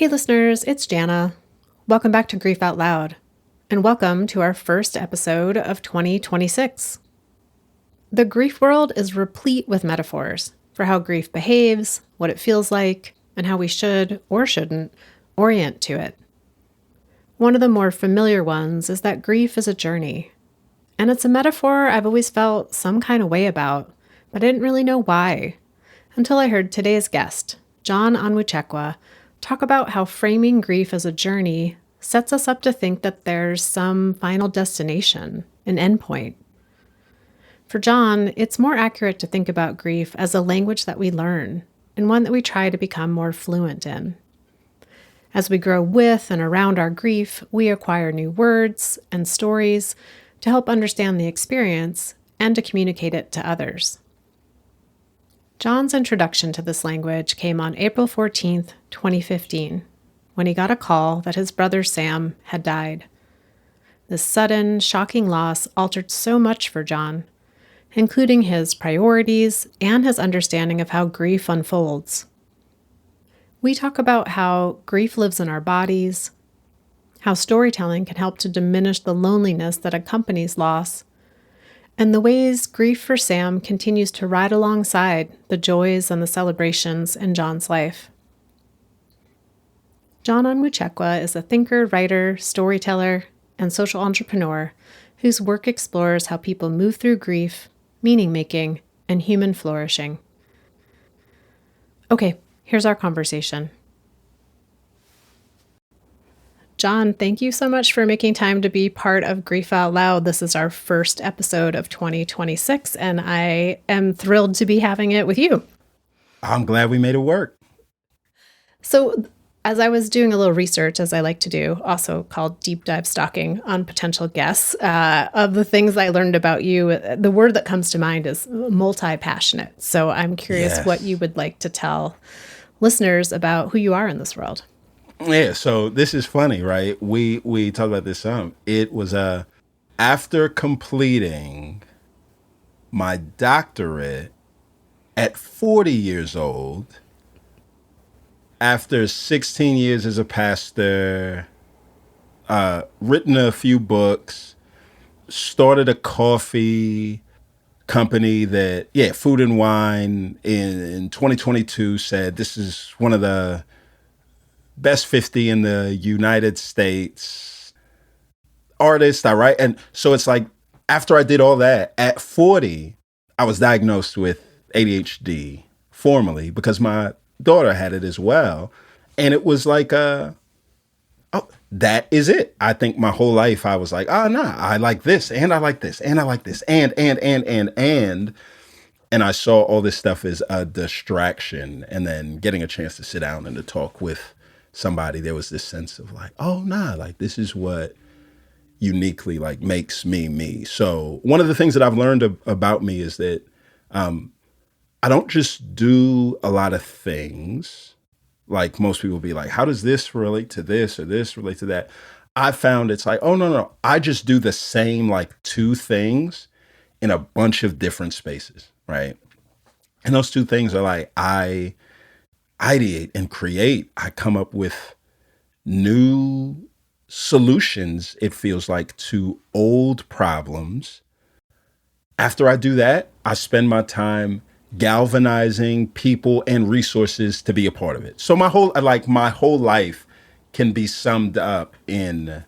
Hey listeners, it's Jana. Welcome back to Grief Out Loud, and welcome to our first episode of 2026. The grief world is replete with metaphors for how grief behaves, what it feels like, and how we should, or shouldn't, orient to it. One of the more familiar ones is that grief is a journey, and it's a metaphor I've always felt some kind of way about, but I didn't really know why, until I heard today's guest, John Onwuchekwa, talk about how framing grief as a journey sets us up to think that there's some final destination, an endpoint. For John, it's more accurate to think about grief as a language that we learn and one that we try to become more fluent in. As we grow with and around our grief, we acquire new words and stories to help understand the experience and to communicate it to others. John's introduction to this language came on April 14th, 2015, when he got a call that his brother Sam had died. This sudden, shocking loss altered so much for John, including his priorities and his understanding of how grief unfolds. We talk about how grief lives in our bodies, how storytelling can help to diminish the loneliness that accompanies loss, and the ways grief for Sam continues to ride alongside the joys and the celebrations in John's life. John Onwuchekwa is a thinker, writer, storyteller, and social entrepreneur whose work explores how people move through grief, meaning-making, and human flourishing. Okay, here's our conversation. John, thank you so much for making time to be part of Grief Out Loud. This is our first episode of 2026, and I am thrilled to be having it with you. I'm glad we made it work. So, as I was doing a little research, as I like to do, also called deep dive stalking on potential guests, of the things I learned about you, the word that comes to mind is multi-passionate. So I'm curious what you would like to tell listeners about who you are in this world. Yeah, so this is funny, right? We talked about this some. It was after completing my doctorate at 40 years old, after 16 years as a pastor, written a few books, started a coffee company that, Food and Wine in 2022 said this is one of the best 50 in the United States artists I write. And so it's like, after I did all that, at 40, I was diagnosed with ADHD formally because my daughter had it as well. And it was like, that is it. I think my whole life I was like, I like this and I like this and I like this and I saw all this stuff as a distraction. And then getting a chance to sit down and to talk with somebody, there was this sense of like, like this is what uniquely like makes me me. So one of the things that I've learned about me is that I don't just do a lot of things like most people be like, how does this relate to this or this relate to that? I found it's like, no, I just do the same like two things in a bunch of different spaces, right? And those two things are like, I ideate and create. I come up with new solutions, it feels like, to old problems. After I do that, I spend my time galvanizing people and resources to be a part of it. So my whole life can be summed up in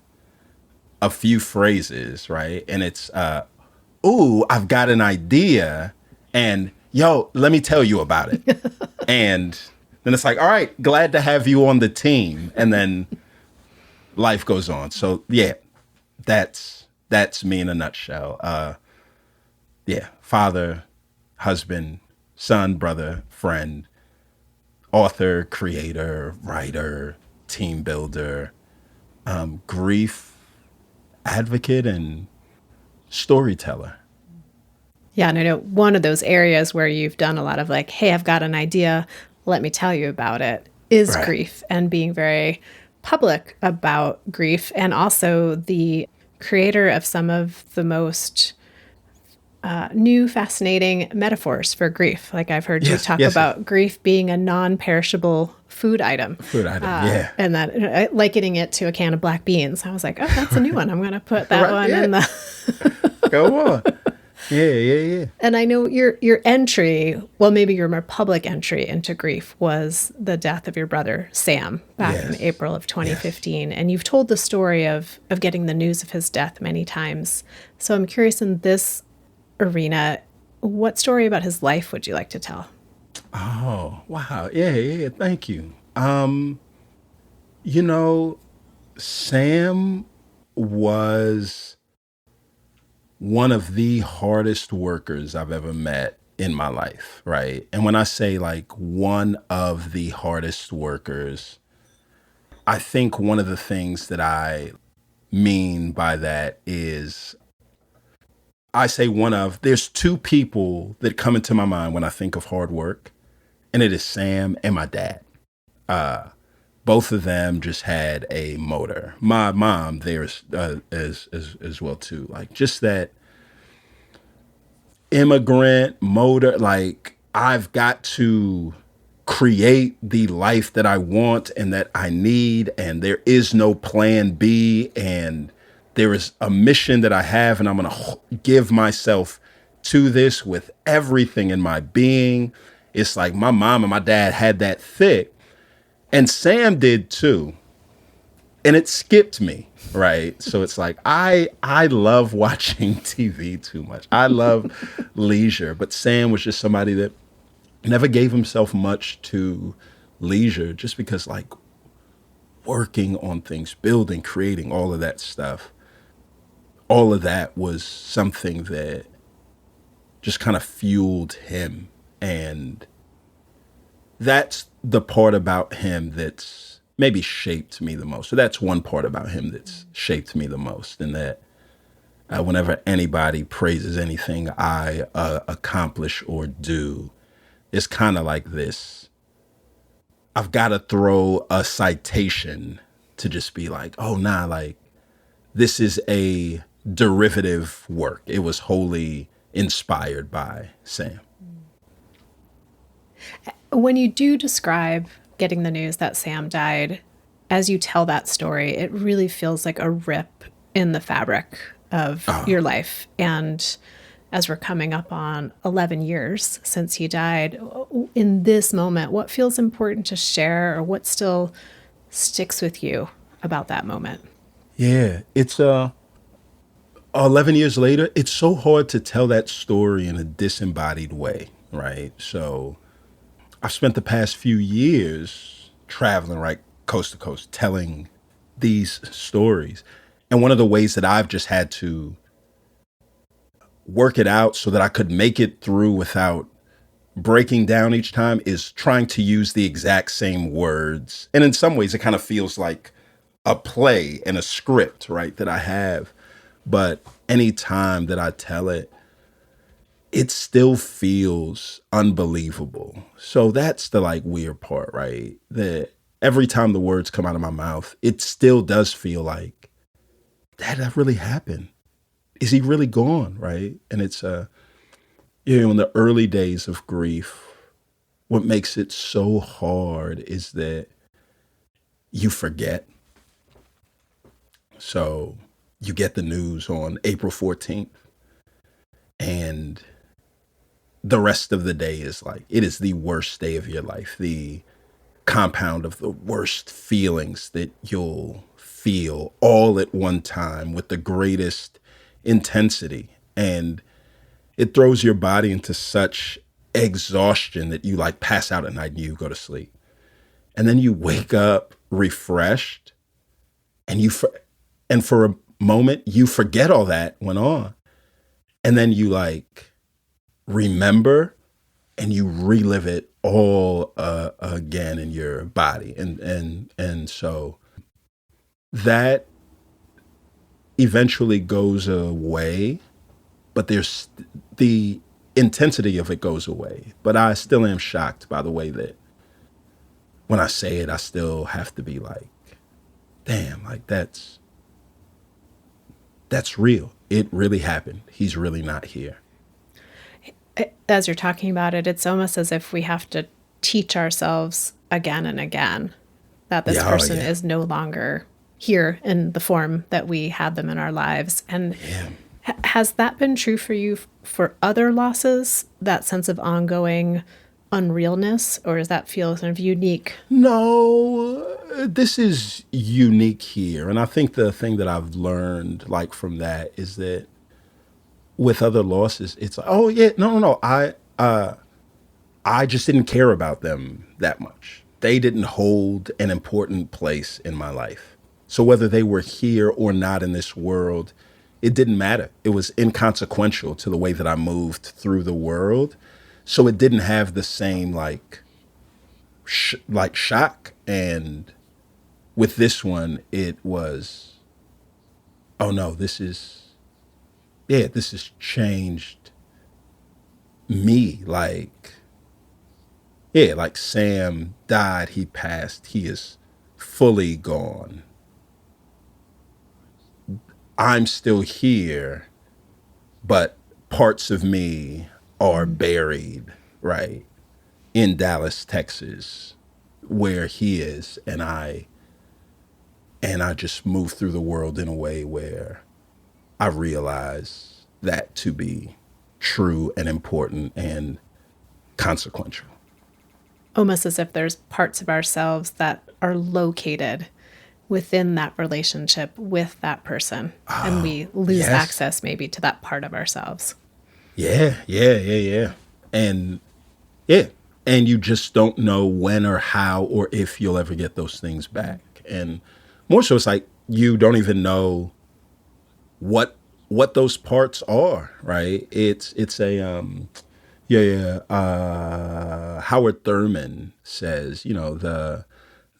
a few phrases, right? And it's, I've got an idea and let me tell you about it. And then it's like, all right, glad to have you on the team. And then life goes on. So that's me in a nutshell. Father, husband, son, brother, friend, author, creator, writer, team builder, grief advocate, and storyteller. Yeah, and I know one of those areas where you've done a lot of like, hey, I've got an idea, let me tell you about it, is grief, and being very public about grief, and also the creator of some of the most new fascinating metaphors for grief. Like I've heard you Yes, talk yes, yes. about grief being a non-perishable food item, Food item. Yeah. and that likening it to a can of black beans. I was like, oh, that's a new one. I'm going to put that Right. one Yeah. in the. Come on. Yeah, yeah, yeah. And I know your entry, well, maybe your more public entry into grief was the death of your brother Sam back in Yes. April of Yes. 2015, and you've told the story of getting the news of his death many times. So I'm curious, in this arena, what story about his life would you like to tell? Oh, wow. Yeah, yeah. Thank you. You know, Sam was one of the hardest workers I've ever met in my life, right? And when I say like one of the hardest workers, I think one of the things that I mean by that is I say one of, there's two people that come into my mind when I think of hard work, and it is Sam and my dad. Both of them just had a motor. My mom there's as well too. Like just that immigrant motor. Like I've got to create the life that I want and that I need, and there is no plan B, and there is a mission that I have, and I'm going to give myself to this with everything in my being. It's like my mom and my dad had that thick, and Sam did too. And it skipped me, right? So it's like I love watching TV too much. I love leisure, but Sam was just somebody that never gave himself much to leisure, just because like working on things, building, creating, all of that stuff, all of that was something that just kind of fueled him. And that's the part about him that's maybe shaped me the most. So that's one part about him that's shaped me the most. And that whenever anybody praises anything I accomplish or do, it's kind of like this. I've got to throw a citation to just be like, oh, nah, like this is a derivative work. It was wholly inspired by Sam. When you do describe getting the news that Sam died, as you tell that story, it really feels like a rip in the fabric of your life. And as we're coming up on 11 years since he died, in this moment, what feels important to share, or what still sticks with you about that moment? Yeah, it's 11 years later, it's so hard to tell that story in a disembodied way, right? So I've spent the past few years traveling right coast to coast, telling these stories. And one of the ways that I've just had to work it out so that I could make it through without breaking down each time is trying to use the exact same words. And in some ways, it kind of feels like a play and a script, right, that I have. But any time that I tell it, it still feels unbelievable. So that's the like weird part, right? That every time the words come out of my mouth, it still does feel like that really happened. Is he really gone, right? And it's in the early days of grief, what makes it so hard is that you forget. So you get the news on April 14th, and the rest of the day is like, it is the worst day of your life, the compound of the worst feelings that you'll feel all at one time with the greatest intensity. And it throws your body into such exhaustion that you like pass out at night and you go to sleep. And then you wake up refreshed, and and for a moment you forget all that went on. And then you like remember, and you relive it all again in your body. And so that eventually goes away, but there's the intensity of it goes away. But I still am shocked by the way that when I say it, I still have to be like, damn, like that's real. It really happened. He's really not here. As you're talking about it, it's almost as if we have to teach ourselves again and again that this Yeah, oh person yeah. is no longer here in the form that we had them in our lives. And Yeah. has that been true for you for other losses, that sense of ongoing unrealness, or does that feel kind of unique? No, this is unique here. And I think the thing that I've learned like from that is that with other losses, it's like, oh yeah, no. I just didn't care about them that much. They didn't hold an important place in my life. So whether they were here or not in this world, it didn't matter. It was inconsequential to the way that I moved through the world. So it didn't have the same like shock. And with this one, it was, oh no, this has changed me. Like Sam died, he passed, he is fully gone. I'm still here, but parts of me are buried, right, in Dallas, Texas, where he is, and I just move through the world in a way where I realize that to be true and important and consequential. Almost as if there's parts of ourselves that are located within that relationship with that person, and we lose Yes. access maybe to that part of ourselves. Yeah. And yeah, and you just don't know when or how or if you'll ever get those things back. And more so, it's like you don't even know what those parts are, right? It's a Howard Thurman says,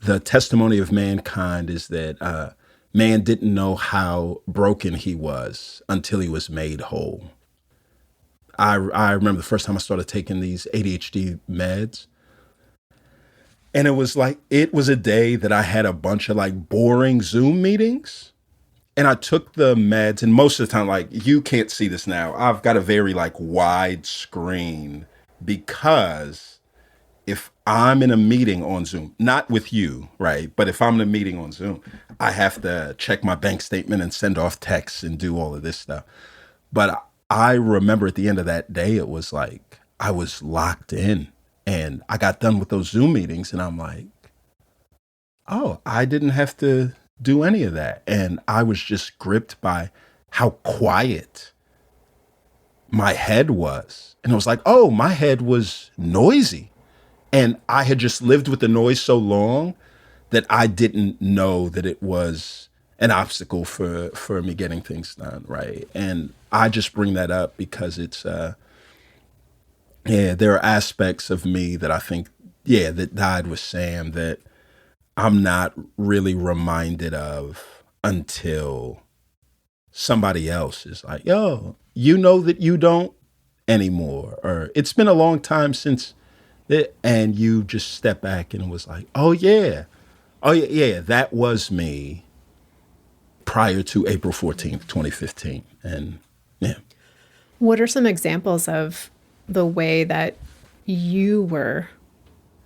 the testimony of mankind is that man didn't know how broken he was until he was made whole. I remember the first time I started taking these ADHD meds. And it was a day that I had a bunch of like boring Zoom meetings. And I took the meds, and most of the time, like, you can't see this now. I've got a very like wide screen because if I'm in a meeting on Zoom, not with you, right? But if I'm in a meeting on Zoom, I have to check my bank statement and send off texts and do all of this stuff. But I remember at the end of that day, it was like I was locked in, and I got done with those Zoom meetings, and I'm like, oh, I didn't have to do any of that. And I was just gripped by how quiet my head was. And it was like, oh, my head was noisy. And I had just lived with the noise so long that I didn't know that it was an obstacle for me getting things done, right? And I just bring that up because there are aspects of me that I think, that died with Sam that I'm not really reminded of until somebody else is like, yo, you know that you don't anymore. Or it's been a long time since it, and you just step back and it was like, oh yeah. Oh yeah, that was me prior to April 14th, 2015. And yeah. What are some examples of the way that you were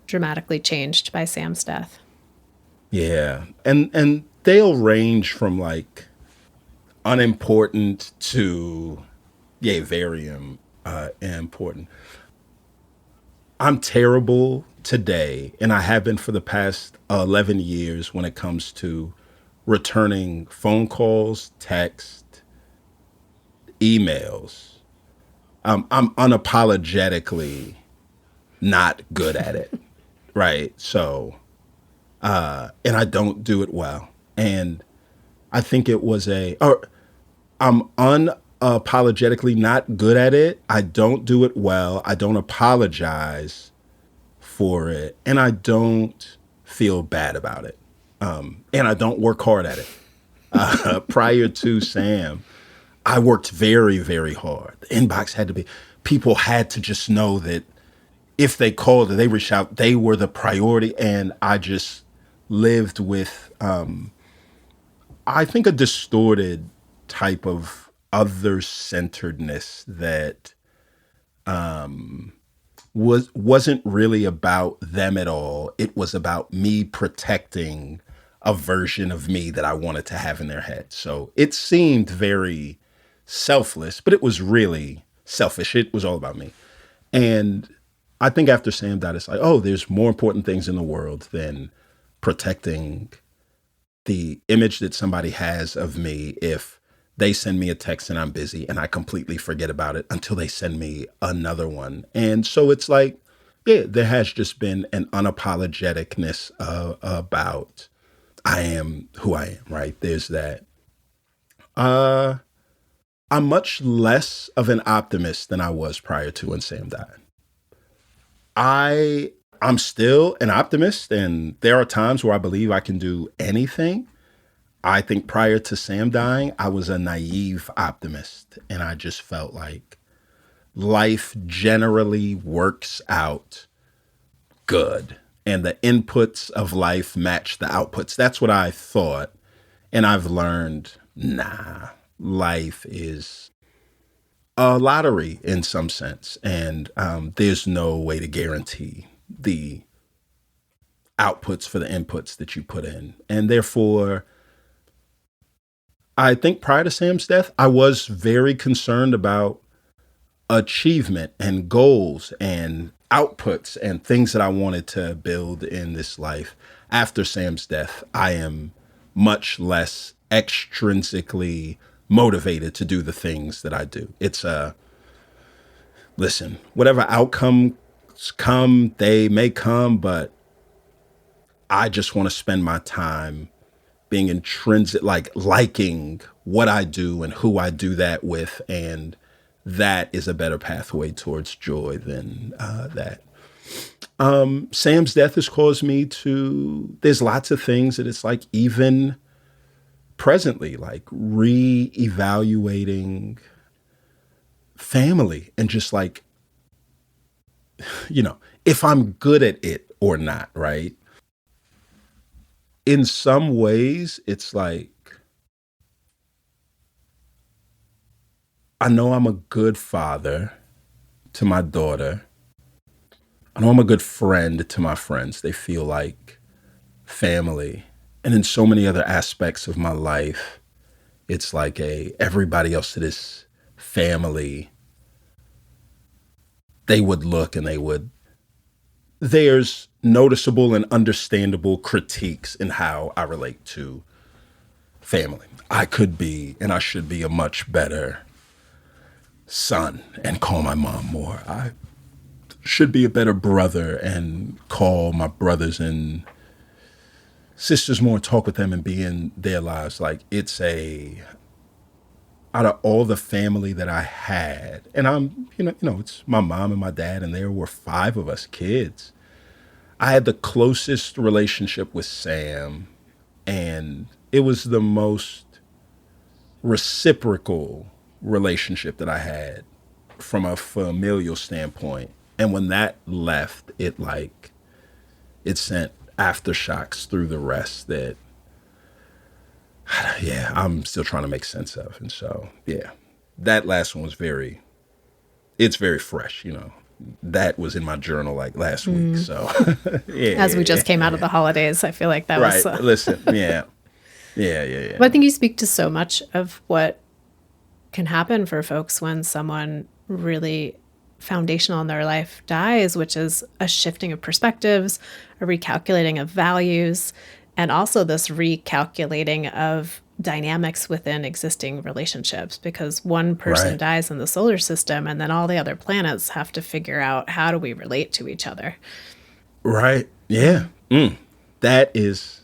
dramatically changed by Sam's death? Yeah. And they'll range from like unimportant to very important. I'm terrible today, and I have been for the past 11 years when it comes to returning phone calls, text, emails. I'm unapologetically not good at it, right? So, and I don't do it well. And I think it was I'm unapologetically not good at it. I don't do it well. I don't apologize for it, and I don't feel bad about it. And I don't work hard at it. Prior to Sam, I worked very, very hard. The inbox had to be, people had to just know that if they called or they reached out, they were the priority. And I just lived with, I think, a distorted type of other centeredness that wasn't really about them at all. It was about me protecting a version of me that I wanted to have in their head. So it seemed very selfless, but it was really selfish. It was all about me. And I think after Sam died, it's like, oh, there's more important things in the world than protecting the image that somebody has of me if they send me a text and I'm busy and I completely forget about it until they send me another one. And so it's like, yeah, there has just been an unapologeticness about I am who I am, right? There's that. Uh, I'm much less of an optimist than I was prior to when Sam died. I I'm still an optimist, and there are times where I believe I can do anything. I think prior to Sam dying, I was a naive optimist, and I just felt like life generally works out good, and the inputs of life match the outputs. That's what I thought, and I've learned, nah, life is a lottery in some sense, and there's no way to guarantee the outputs for the inputs that you put in. And therefore, I think prior to Sam's death, I was very concerned about achievement and goals and outputs and things that I wanted to build in this life. After Sam's death, I am much less extrinsically motivated to do the things that I do. It's a listen, whatever outcomes come, they may come, but I just want to spend my time being intrinsic, like liking what I do and who I do that with. And that is a better pathway towards joy than that. Sam's death has caused me to, there's lots of things that it's like, even presently, like re-evaluating family and just like, if I'm good at it or not, right? In some ways, it's like, I know I'm a good father to my daughter. I know I'm a good friend to my friends. They feel like family. And in so many other aspects of my life, it's like everybody else that is family, they would look and there's noticeable and understandable critiques in how I relate to family. I could be and I should be a much better son and call my mom more. I should be a better brother and call my brothers and sisters more, talk with them and be in their lives. Like out of all the family that I had, and it's my mom and my dad, and there were five of us kids. I had the closest relationship with Sam, and it was the most reciprocal relationship that I had from a familial standpoint. And when that left, it sent aftershocks through the rest that, yeah, I'm still trying to make sense of. And so, yeah, that last one was it's very fresh. That was in my journal like last week. So, yeah, As we yeah, just came out of the holidays, I feel like that was. right. Listen, yeah, yeah. But I think you speak to so much of what can happen for folks when someone really foundational in their life dies, which is a shifting of perspectives, a recalculating of values, and also this recalculating of dynamics within existing relationships, because one person Right, dies in the solar system and then all the other planets have to figure out how do we relate to each other. right. Yeah. That is,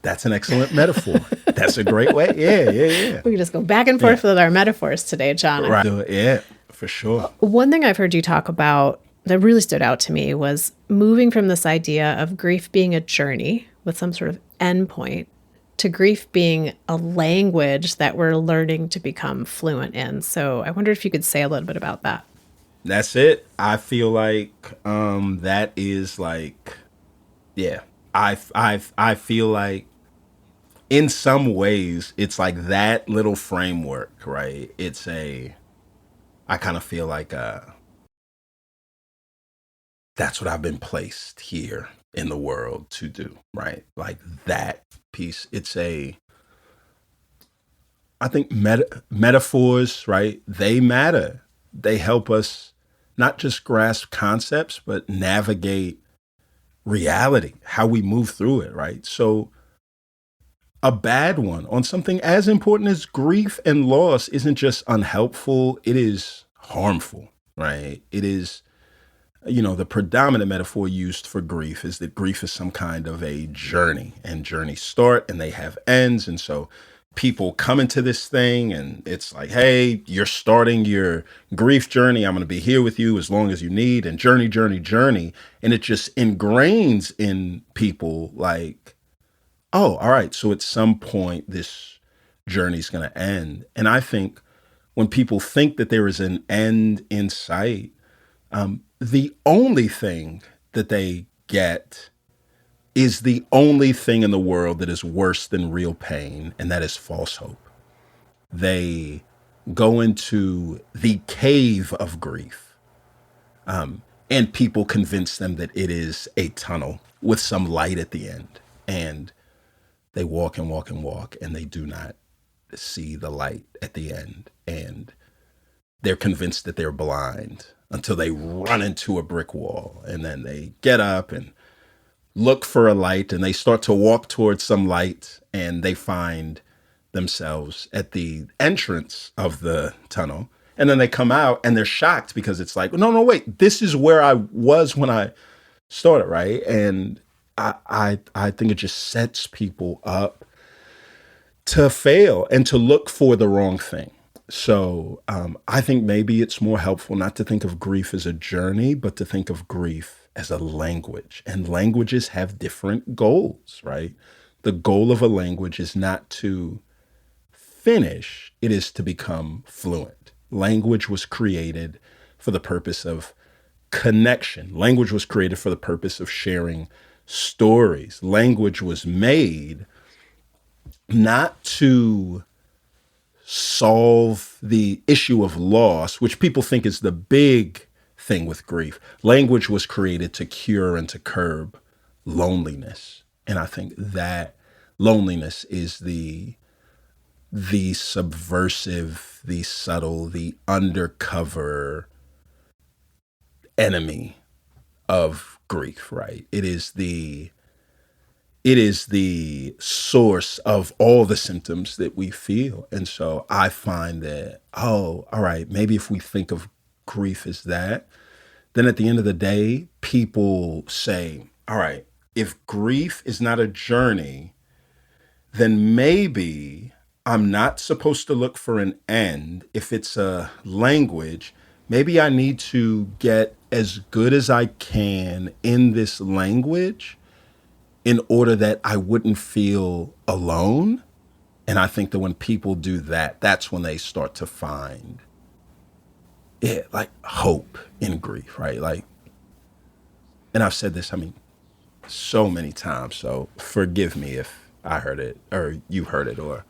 that's an excellent metaphor. That's a great way. Yeah. We can just go back and Yeah. forth with our metaphors today, John. Right. Yeah, for sure. One thing I've heard you talk about that really stood out to me was moving from this idea of grief being a journey with some sort of endpoint to grief being a language that we're learning to become fluent in. So I wonder if you could say a little bit about that. That's it. I feel like that is like, yeah. I feel like in some ways it's like that little framework, right? I kind of feel like that's what I've been placed here in the world to do, right? Like that piece. I think metaphors, right? They matter. They help us not just grasp concepts, but navigate reality, how we move through it, right? So, a bad one on something as important as grief and loss isn't just unhelpful, it is harmful, right? It is, the predominant metaphor used for grief is that grief is some kind of a journey, and journeys start and they have ends. And so people come into this thing and it's like, hey, you're starting your grief journey. I'm going to be here with you as long as you need, and journey, journey, journey. And it just ingrains in people like, oh, all right. So at some point, this journey's going to end. And I think when people think that there is an end in sight, the only thing that they get is the only thing in the world that is worse than real pain, and that is false hope. They go into the cave of grief, and people convince them that it is a tunnel with some light at the end. And they walk and walk and walk, and they do not see the light at the end. And they're convinced that they're blind until they run into a brick wall. And then they get up and look for a light, and they start to walk towards some light, and they find themselves at the entrance of the tunnel. And then they come out and they're shocked because it's like, no, no, wait, this is where I was when I started, right? And I think it just sets people up to fail and to look for the wrong thing. So I think maybe it's more helpful not to think of grief as a journey, but to think of grief as a language. And languages have different goals, right? The goal of a language is not to finish, it is to become fluent. Language was created for the purpose of connection. Language was created for the purpose of sharing stories. Language was made not to solve the issue of loss, which people think is the big thing with grief. Language was created to cure and to curb loneliness. And I think that loneliness is the subversive, the subtle, the undercover enemy of grief, right? It is the source of all the symptoms that we feel. And so I find that, oh, all right, maybe if we think of grief as that, then at the end of the day, people say, all right, if grief is not a journey, then maybe I'm not supposed to look for an end. If it's a language, maybe I need to get as good as I can in this language in order that I wouldn't feel alone. And I think that when people do that, that's when they start to find it, like hope in grief, right? Like, and I've said this, I mean, so many times. So forgive me if I heard it or you heard it, or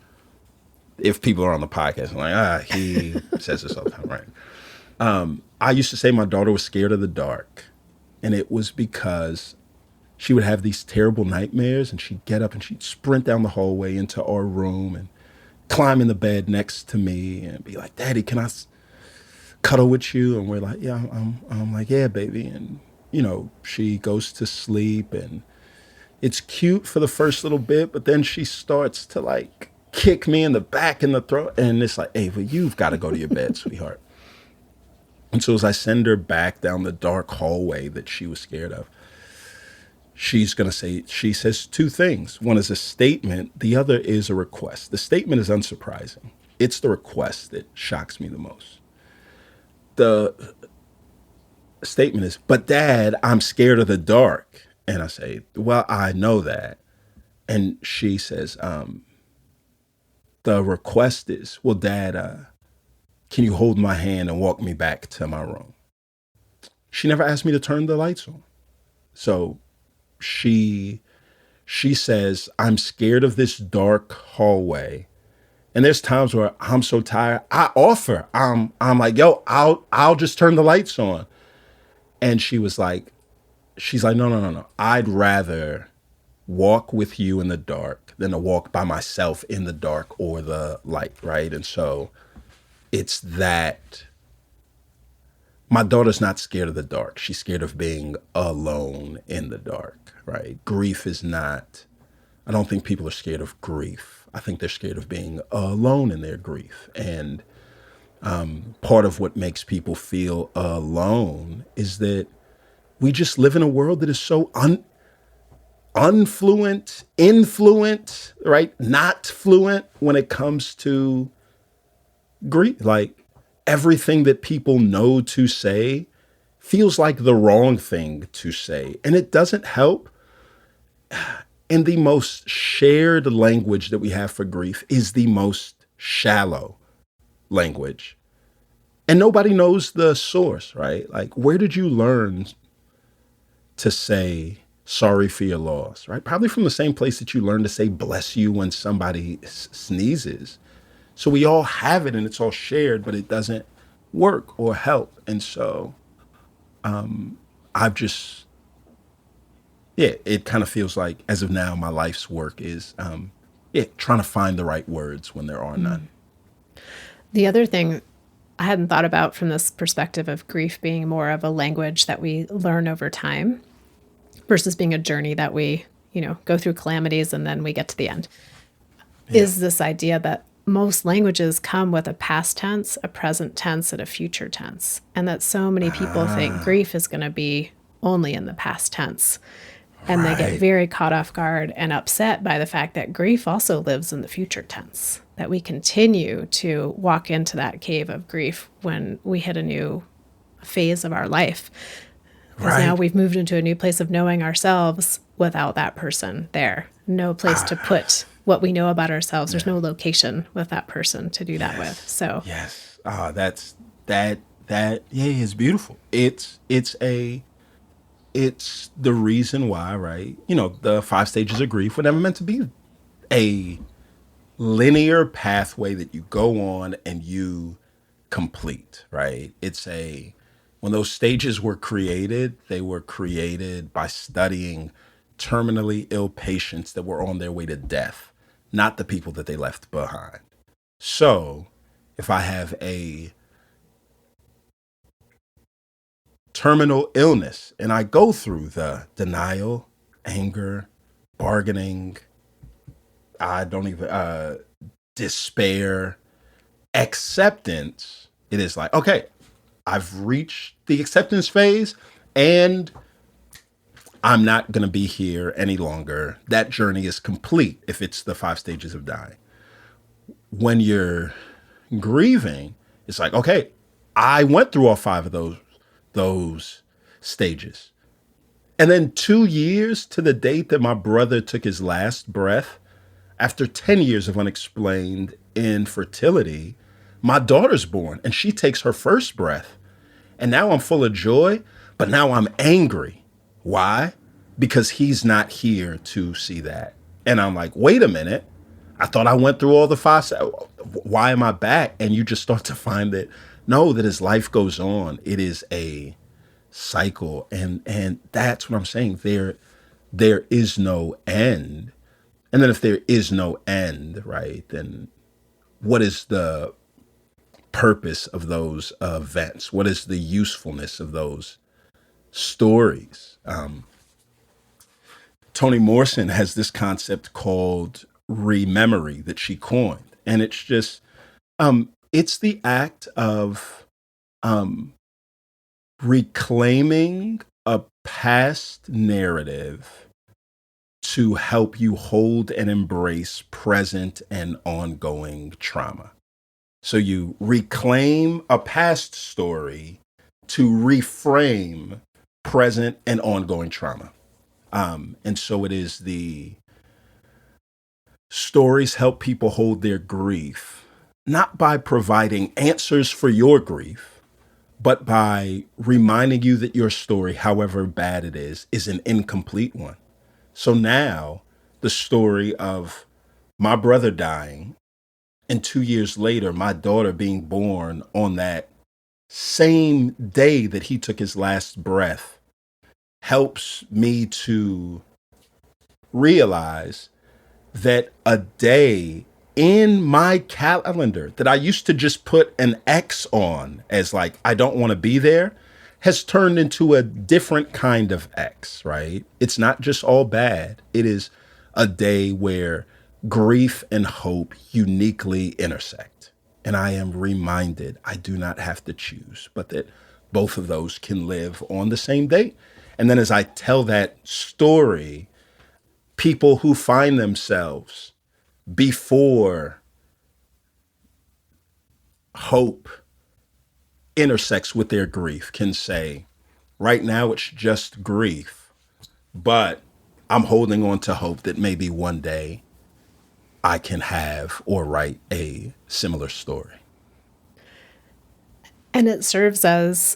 if people are on the podcast and like, he says this all the time, right? I used to say my daughter was scared of the dark. And it was because she would have these terrible nightmares, and she'd get up and she'd sprint down the hallway into our room and climb in the bed next to me and be like, Daddy, can I cuddle with you? And we're like, yeah, I'm like, yeah, baby. And, she goes to sleep, and it's cute for the first little bit, but then she starts to like kick me in the back and the throat. And it's like, hey, well, you've got to go to your bed, sweetheart. And so as I send her back down the dark hallway that she was scared of, she says two things. One is a statement. The other is a request. The statement is unsurprising. It's the request that shocks me the most. The statement is, but Dad, I'm scared of the dark. And I say, well, I know that. And she says, the request is, well, Dad, can you hold my hand and walk me back to my room? She never asked me to turn the lights on. So she says, I'm scared of this dark hallway. And there's times where I'm so tired, I offer. I'm like, yo, I'll just turn the lights on. And she was like, she's like, no, no, no, no. I'd rather walk with you in the dark than to walk by myself in the dark or the light, right? And so it's that my daughter's not scared of the dark. She's scared of being alone in the dark, right? Grief is not, I don't think people are scared of grief. I think they're scared of being alone in their grief. And part of what makes people feel alone is that we just live in a world that is so unfluent, influent, right? Not fluent when it comes to grief. Like everything that people know to say feels like the wrong thing to say. And it doesn't help. And the most shared language that we have for grief is the most shallow language. And nobody knows the source, right? Like, where did you learn to say sorry for your loss, right? Probably from the same place that you learn to say bless you when somebody sneezes. So we all have it and it's all shared, but it doesn't work or help. And so I've just, yeah, it kind of feels like as of now, my life's work is, trying to find the right words when there are none. The other thing I hadn't thought about from this perspective of grief being more of a language that we learn over time versus being a journey that we, go through calamities and then we get to the end, Yeah. is this idea that most languages come with a past tense, a present tense, and a future tense. And that so many people think grief is going to be only in the past tense. And they get Right. very caught off guard and upset by the fact that grief also lives in the future tense, that we continue to walk into that cave of grief when we hit a new phase of our life. Because now Right. we've moved into a new place of knowing ourselves without that person there. No place to put what we know about ourselves. There's no location with that person to do that with. So, Yes. That's that yeah, is beautiful. It's the reason why, right? The 5 stages of grief were never meant to be a linear pathway that you go on and you complete, right? When those stages were created, they were created by studying terminally ill patients that were on their way to death, not the people that they left behind. So, if I have a terminal illness and I go through the denial, anger, bargaining, I don't even, despair, acceptance, it is like, okay, I've reached the acceptance phase and I'm not going to be here any longer. That journey is complete if it's the 5 stages of dying. When you're grieving, it's like, okay, I went through all five of those stages. And then 2 years to the date that my brother took his last breath, after 10 years of unexplained infertility, my daughter's born and she takes her first breath. And now I'm full of joy, but now I'm angry. Why? Because he's not here to see that. And I'm like, wait a minute. I thought I went through all the five. Why am I back? And you just start to find that no, that as life goes on, it is a cycle. And that's what I'm saying. There is no end. And then if there is no end, right, then what is the purpose of those events? What is the usefulness of those stories? Toni Morrison has this concept called rememory that she coined. And it's just, it's the act of reclaiming a past narrative to help you hold and embrace present and ongoing trauma. So you reclaim a past story to reframe present and ongoing trauma. And so it is the stories help people hold their grief, not by providing answers for your grief, but by reminding you that your story, however bad it is an incomplete one. So now the story of my brother dying and 2 years later, my daughter being born on that same day that he took his last breath helps me to realize that a day in my calendar that I used to just put an X on as like, I don't want to be there, has turned into a different kind of X, right? It's not just all bad. It is a day where grief and hope uniquely intersect. And I am reminded I do not have to choose, but that both of those can live on the same day. And then as I tell that story, people who find themselves before hope intersects with their grief can say, right now it's just grief, but I'm holding on to hope that maybe one day I can have or write a similar story. And it serves as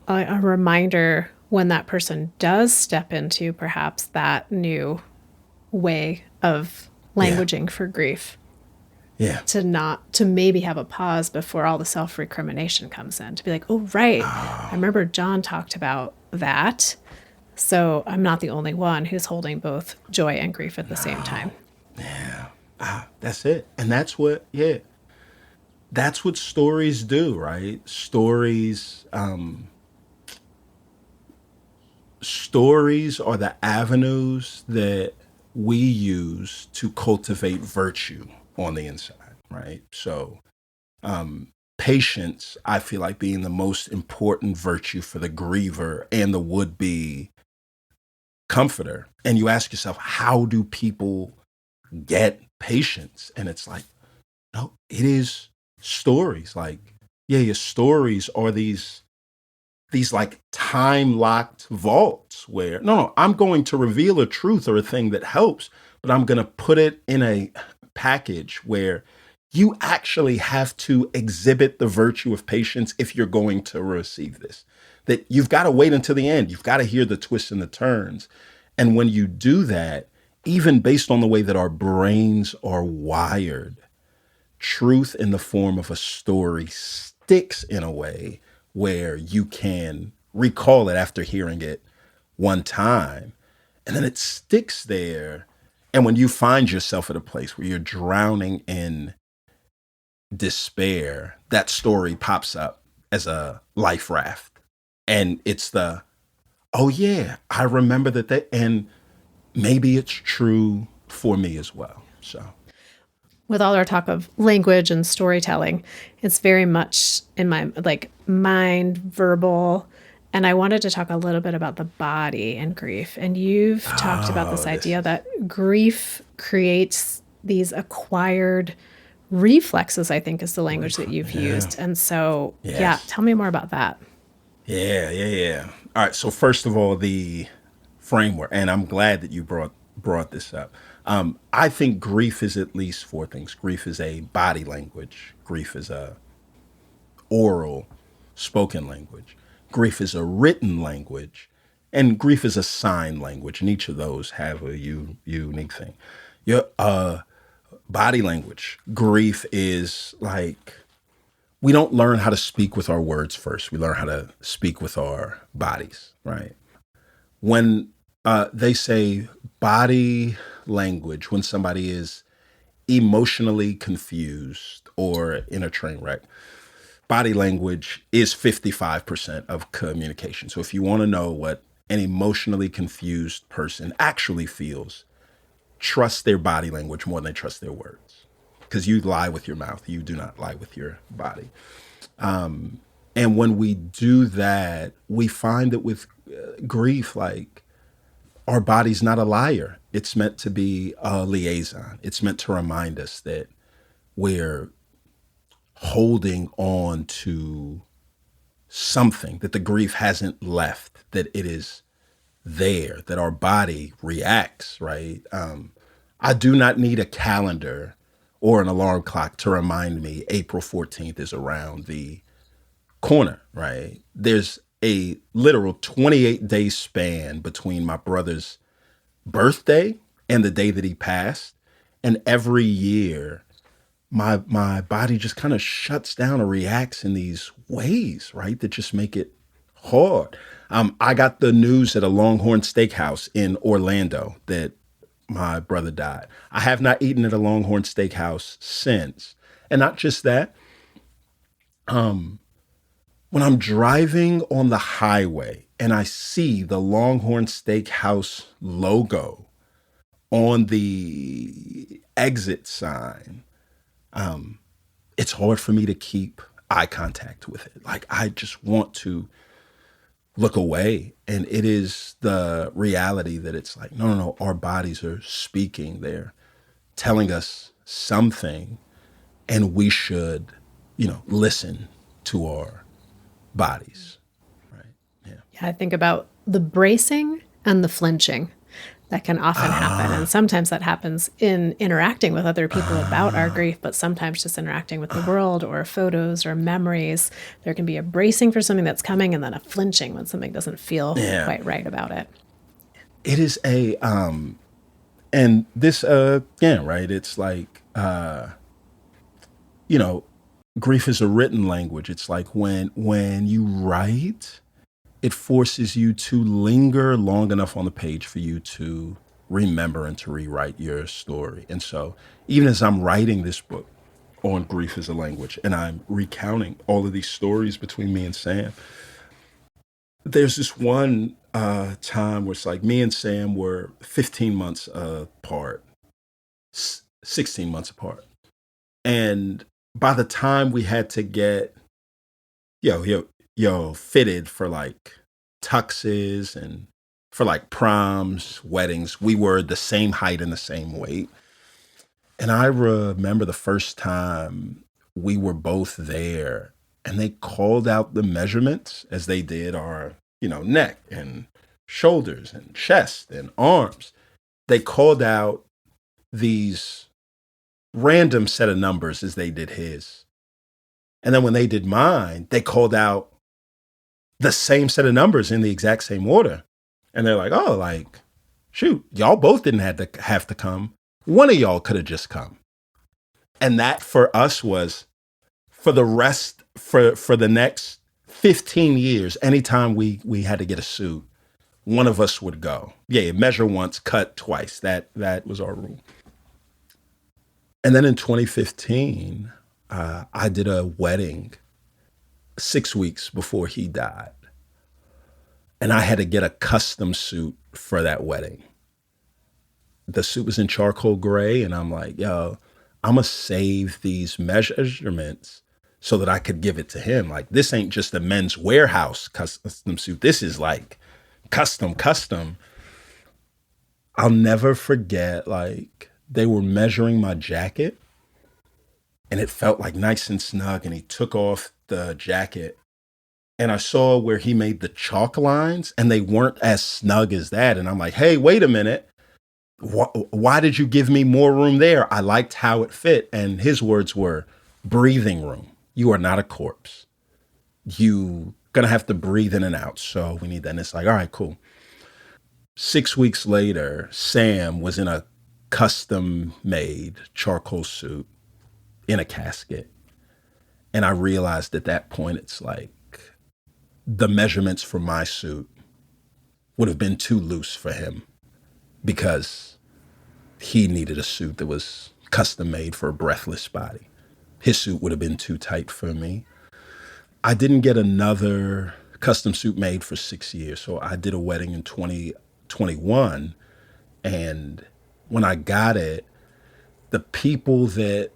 a reminder when that person does step into perhaps that new way of Yeah. languaging for grief, Yeah. to maybe have a pause before all the self recrimination comes in, to be like, oh, right, I remember John talked about that. So I'm not the only one who's holding both joy and grief at the same time. That's it. And that's what, yeah, that's what stories do, right? Stories are the avenues that we use to cultivate virtue on the inside, right? So patience, I feel like being the most important virtue for the griever and the would-be comforter. And you ask yourself, how do people get patience? And it's like, no, it is stories. Like, yeah, your stories are these like time locked vaults where no, I'm going to reveal a truth or a thing that helps, but I'm going to put it in a package where you actually have to exhibit the virtue of patience if you're going to receive this. That you've got to wait until the end. You've got to hear the twists and the turns. And when you do that, even based on the way that our brains are wired, truth in the form of a story sticks in a way where you can recall it after hearing it one time, and then it sticks there. And when you find yourself at a place where you're drowning in despair, that story pops up as a life raft. And it's the, oh yeah, I remember that, and maybe it's true for me as well. So With all our talk of language and storytelling, it's very much in my like mind, verbal. And I wanted to talk a little bit about the body and grief. And you've talked about oh, this this idea is that grief creates these acquired reflexes, I think is the language that you've yeah. used. And so, yeah, Yes. tell me more about that. Yeah. All right. So first of all, the framework, and I'm glad that you brought this up. I think grief is at least four things. Grief is a body language. Grief is a oral, spoken language. Grief is a written language, and grief is a sign language. And each of those have a unique thing. Your body language. Grief is like we don't learn how to speak with our words first. We learn how to speak with our bodies, right? When they say body language, when somebody is emotionally confused or in a train wreck, body language is 55% of communication. So if you want to know what an emotionally confused person actually feels, trust their body language more than they trust their words. Because you lie with your mouth, you do not lie with your body. And when we do that, we find that with grief, like our body's not a liar. It's meant to be a liaison. It's meant to remind us that we're holding on to something, that the grief hasn't left, that it is there, that our body reacts, right? I do not need a calendar or an alarm clock to remind me April 14th is around the corner, right? There's a literal 28-day span between my brother's birthday and the day that he passed. And every year, my body just kind of shuts down or reacts in these ways, right? That just make it hard. I got the news at a Longhorn Steakhouse in Orlando that my brother died. I have not eaten at a Longhorn Steakhouse since. And not just that, when I'm driving on the highway and I see the Longhorn Steakhouse logo on the exit sign, it's hard for me to keep eye contact with it. Like, I just want to look away. And it is the reality that it's like, no, no, no, our bodies are speaking. They're telling us something, and we should, listen to our bodies. Right. Yeah. Yeah, I think about the bracing and the flinching that can often happen. And sometimes that happens in interacting with other people about our grief, but sometimes just interacting with the world or photos or memories. There can be a bracing for something that's coming and then a flinching when something doesn't feel Yeah. quite right about it. It is and this, again, right? It's like, you know, grief is a written language. It's like when you write, it forces you to linger long enough on the page for you to remember and to rewrite your story. And so, even as I'm writing this book on grief as a language, and I'm recounting all of these stories between me and Sam, there's this one time where it's like me and Sam were 15 months apart, 16 months apart. And by the time we had to get fitted for like tuxes and for like proms, weddings, we were the same height and the same weight. And I remember the first time we were both there and they called out the measurements as they did our, neck and shoulders and chest and arms. They called out these random set of numbers as they did his. And then when they did mine, they called out the same set of numbers in the exact same order. And they're like, oh, like, shoot, y'all both didn't have to come. One of y'all could have just come. And that for us was for the next 15 years, anytime we had to get a suit, one of us would go. Yeah, measure once, cut twice. That was our rule. And then in 2015, I did a wedding 6 weeks before he died. And I had to get a custom suit for that wedding. The suit was in charcoal gray. And I'm like, yo, I'm going to save these measurements so that I could give it to him. Like, this ain't just a Men's Warehouse custom suit. This is like custom. I'll never forget, like, they were measuring my jacket and it felt like nice and snug. And he took off the jacket and I saw where he made the chalk lines and they weren't as snug as that. And I'm like, hey, wait a minute. Why did you give me more room there? I liked how it fit. And his words were, breathing room. You are not a corpse. You gonna have to breathe in and out. So we need that. And it's like, all right, cool. 6 weeks later, Sam was in a custom made charcoal suit in a casket. And I realized at that point, it's like the measurements for my suit would have been too loose for him because he needed a suit that was custom made for a breathless body. His suit would have been too tight for me. I didn't get another custom suit made for 6 years. So I did a wedding in 2021. And when I got it, the people that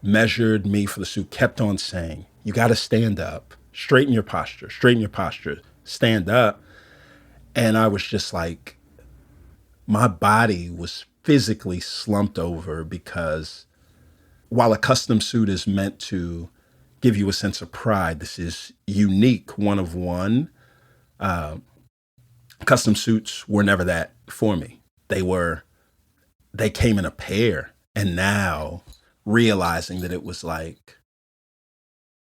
measured me for the suit kept on saying, you got to stand up, straighten your posture, stand up. And I was just like, my body was physically slumped over because while a custom suit is meant to give you a sense of pride, this is unique, one of one. Custom suits were never that for me. They came in a pair. And now realizing that it was like,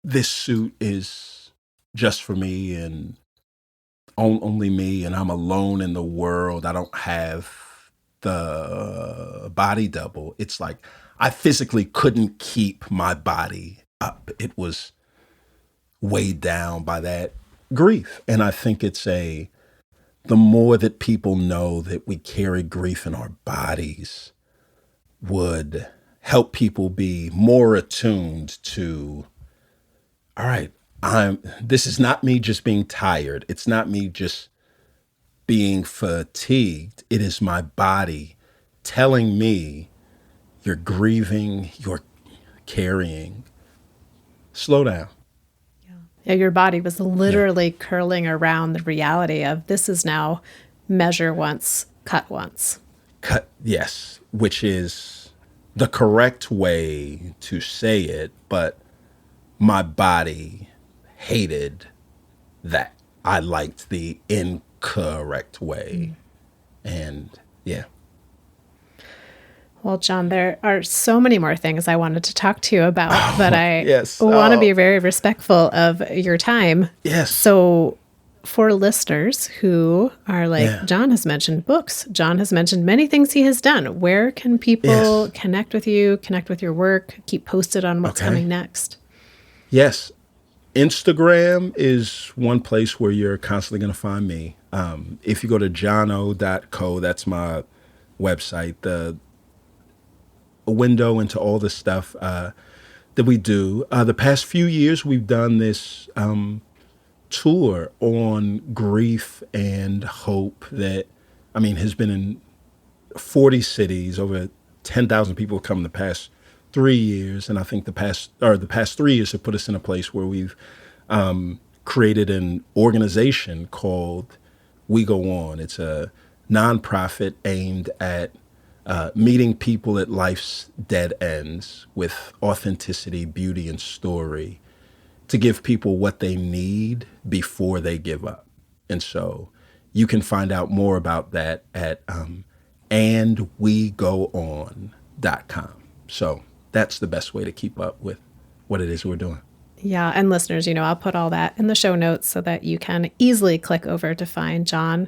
this suit is just for me and only me, and I'm alone in the world. I don't have the body double. It's like I physically couldn't keep my body up. It was weighed down by that grief. And I think the more that people know that we carry grief in our bodies would help people be more attuned to, all right, this is not me just being tired. It's not me just being fatigued. It is my body telling me you're grieving, you're carrying. Slow down. Yeah, your body was Yeah. literally curling around the reality of this is now measure once, cut once. Cut, yes, which is the correct way to say it, but my body hated that. I liked the incorrect way. And yeah. Well, John, there are so many more things I wanted to talk to you about, but I yes. want to be Oh, very respectful of your time. yes. So, for listeners who are like, Yeah. John has mentioned books, John has mentioned many things he has done. Where can people Yes. connect with you, connect with your work, keep posted on what's Okay. coming next? Yes. Instagram is one place where you're constantly going to find me. If you go to johno.co, that's my website, a window into all the stuff that we do. The past few years, we've done this tour on grief and hope that, has been in 40 cities. Over 10,000 people have come the past 3 years. And I think the past 3 years have put us in a place where we've created an organization called We Go On. It's a nonprofit aimed at meeting people at life's dead ends with authenticity, beauty, and story to give people what they need before they give up. And so you can find out more about that at andwegoon.com. So that's the best way to keep up with what it is we're doing. Yeah. And listeners, I'll put all that in the show notes so that you can easily click over to find John.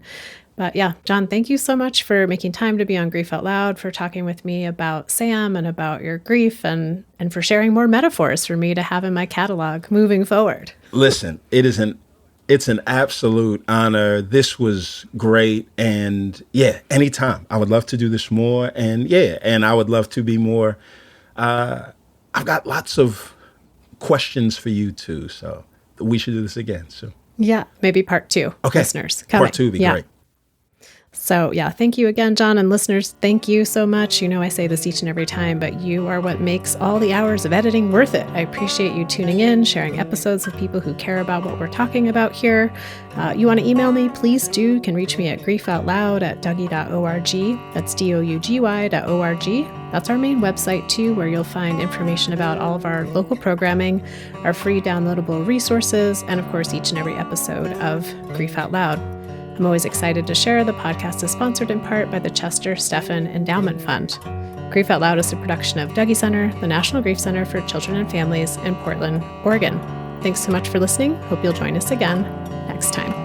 But yeah, John, thank you so much for making time to be on Grief Out Loud, for talking with me about Sam and about your grief, and for sharing more metaphors for me to have in my catalog moving forward. Listen, it's an absolute honor. This was great. And yeah, anytime. I would love to do this more. And yeah, and I would love to be more. I've got lots of questions for you too. So we should do this again soon. Yeah, maybe part 2, Okay. listeners. Coming. Part 2 would be great. So yeah, thank you again, John, and listeners, thank you so much. I say this each and every time, but you are what makes all the hours of editing worth it. I appreciate you tuning in, sharing episodes with people who care about what we're talking about here. You want to email me, please do. You can reach me at griefoutloud@dougy.org. That's DOUGY.org. That's our main website too, where you'll find information about all of our local programming, our free downloadable resources, and of course, each and every episode of Grief Out Loud. I'm always excited to share. The podcast is sponsored in part by the Chester Steffen Endowment Fund. Grief Out Loud is a production of Dougy Center, the National Grief Center for Children and Families in Portland, Oregon. Thanks so much for listening. Hope you'll join us again next time.